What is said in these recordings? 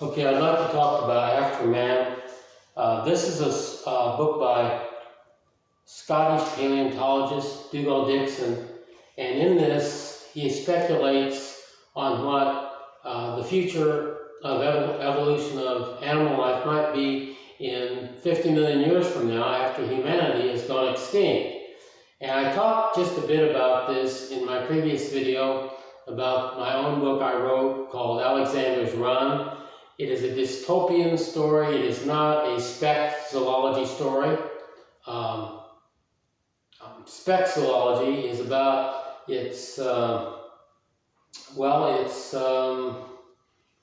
Okay, I'd like to talk about After Man. This is a book by Scottish paleontologist Dougal Dixon, and in this he speculates on what the future of evolution of animal life might be in 50 million years from now after humanity has gone extinct. And I talked just a bit about this in my previous video about my own book I wrote called Alexander's Run. It is a dystopian story. It is not a spec zoology story. Spec zoology is about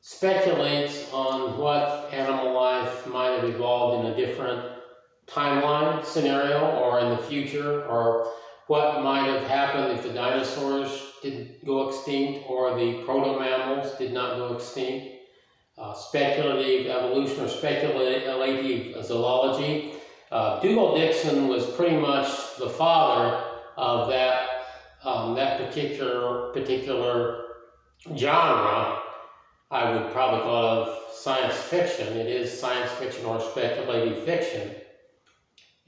speculates on what animal life might have evolved in a different timeline scenario or in the future, or what might have happened if the dinosaurs didn't go extinct or the proto-mammals did not go extinct. Speculative evolution or speculative zoology. Dougal Dixon was pretty much the father of that particular genre. I would probably call it science fiction. It is science fiction or speculative fiction.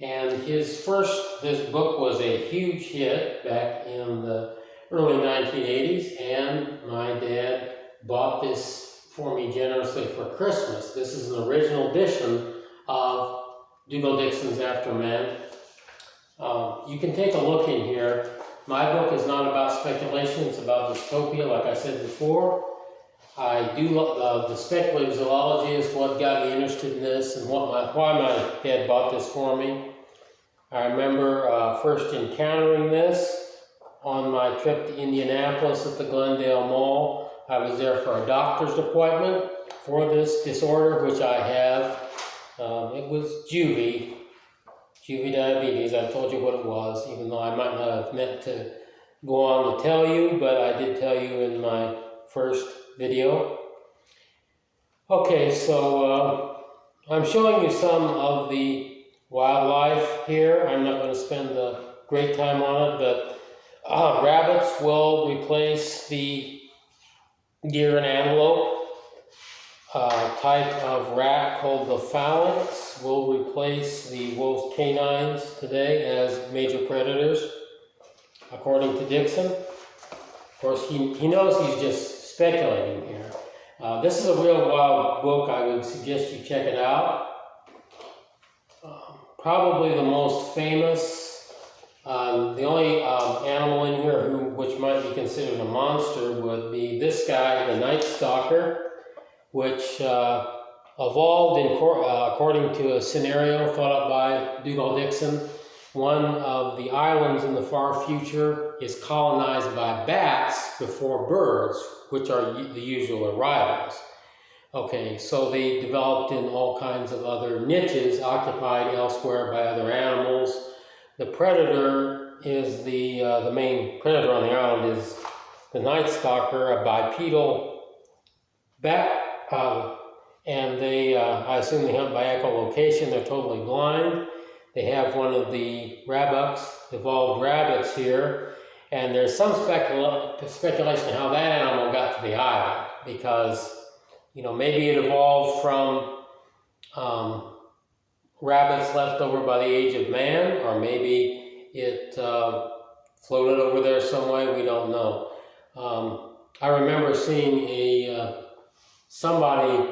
And this book was a huge hit back in the early 1980s, and my dad bought this for me generously for Christmas. This is an original edition of Dougal Dixon's After Man. You can take a look in here. My book is not about speculation, it's about dystopia, like I said before. I do love the speculative zoology is what got me interested in this and why my dad bought this for me. I remember first encountering this on my trip to Indianapolis at the Glendale Mall. I was there for a doctor's appointment for this disorder, which I have. It was juvie diabetes. I told you what it was, even though I might not have meant to go on to tell you, but I did tell you in my first video. Okay, so I'm showing you some of the wildlife here. I'm not going to spend a great time on it, but rabbits will replace the deer and antelope. Type of rat called the phalanx will replace the wolf canines today as major predators, according to Dixon. Of course, he knows he's just speculating here. This is a real wild book. I would suggest you check it out. Probably the most famous, the only animal in here which might be considered a monster would be this guy, the night stalker, which evolved according to a scenario thought up by Dougal Dixon. One of the islands in the far future is colonized by bats before birds, which are the usual arrivals. Okay, so they developed in all kinds of other niches occupied elsewhere by other animals. The predator is the main predator on the island is the night stalker, a bipedal bat, and they, I assume they hunt by echolocation. They're totally blind. They have one of the evolved rabbits here, and there's some speculation how that animal got to the island, because maybe it evolved from rabbits left over by the age of man, or maybe it floated over there some way. We don't know. I remember seeing somebody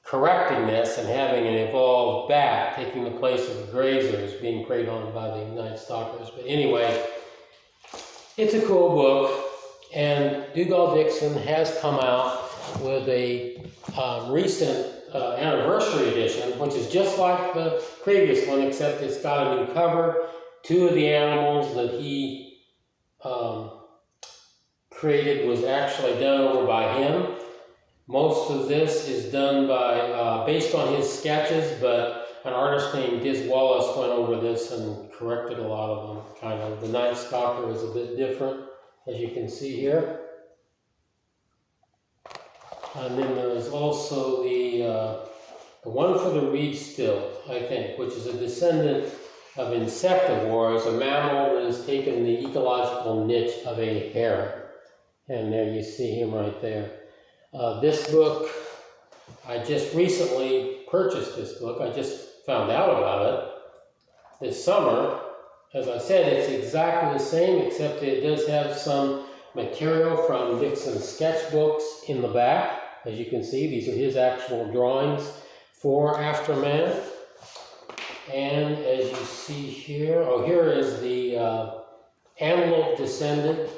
correcting this and having an evolved bat taking the place of the grazers being preyed on by the night stalkers. But anyway, it's a cool book, and Dougal Dixon has come out with a recent anniversary edition, which is just like the previous one, except it's got a new cover. Two of the animals that he created was actually done over by him. Most of this is done by, based on his sketches, but an artist named Diz Wallace went over this and corrected a lot of them, kind of. The night stalker is a bit different, as you can see here. And then there's also the one for the reed stilt, I think, which is a descendant of insectivores, a mammal that has taken the ecological niche of a heron. And there you see him right there. This book I just recently purchased this book. I just found out about it this summer. As I said, it's exactly the same, except it does have some material from Dixon's sketchbooks in the back. As you can see, these are his actual drawings for Afterman. And as you see here, here is the antelope descendant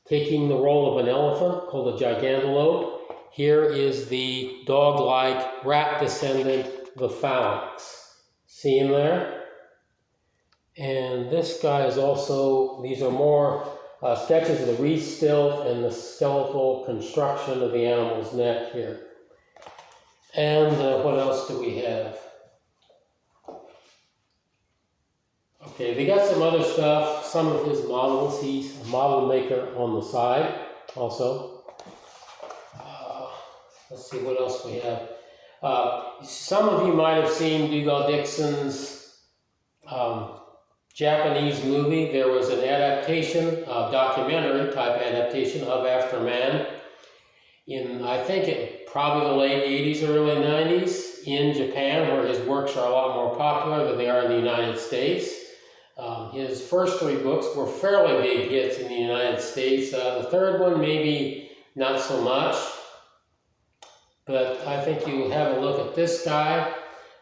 taking the role of an elephant, called a gigantalope. Here is the dog-like rat descendant, the phalanx. See him there? And this guy is also, these are more sketches of the re-stilt and the skeletal construction of the animal's neck here. And what else do we have? Okay, they got some other stuff, some of his models. He's a model maker on the side also. Let's see what else we have. Some of you might have seen Dougal Dixon's Japanese movie. There was an adaptation, documentary type adaptation of Afterman in, I think, probably the late 80s, early 90s in Japan, where his works are a lot more popular than they are in the United States. His first 3 books were fairly big hits in the United States. The third one, maybe not so much. But I think you will have a look at this guy.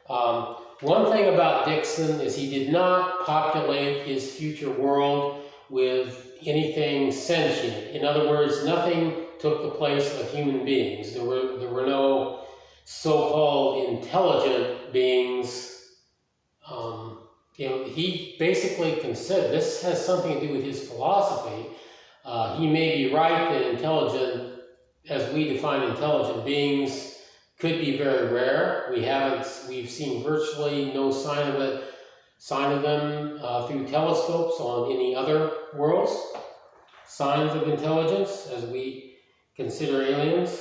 One thing about Dixon is he did not populate his future world with anything sentient. In other words, nothing took the place of human beings. There were no so-called intelligent beings. He basically considered, this has something to do with his philosophy. He may be right that intelligent, as we define intelligent beings, could be very rare. We've seen virtually no sign of them through telescopes on any other worlds. Signs of intelligence as we consider aliens.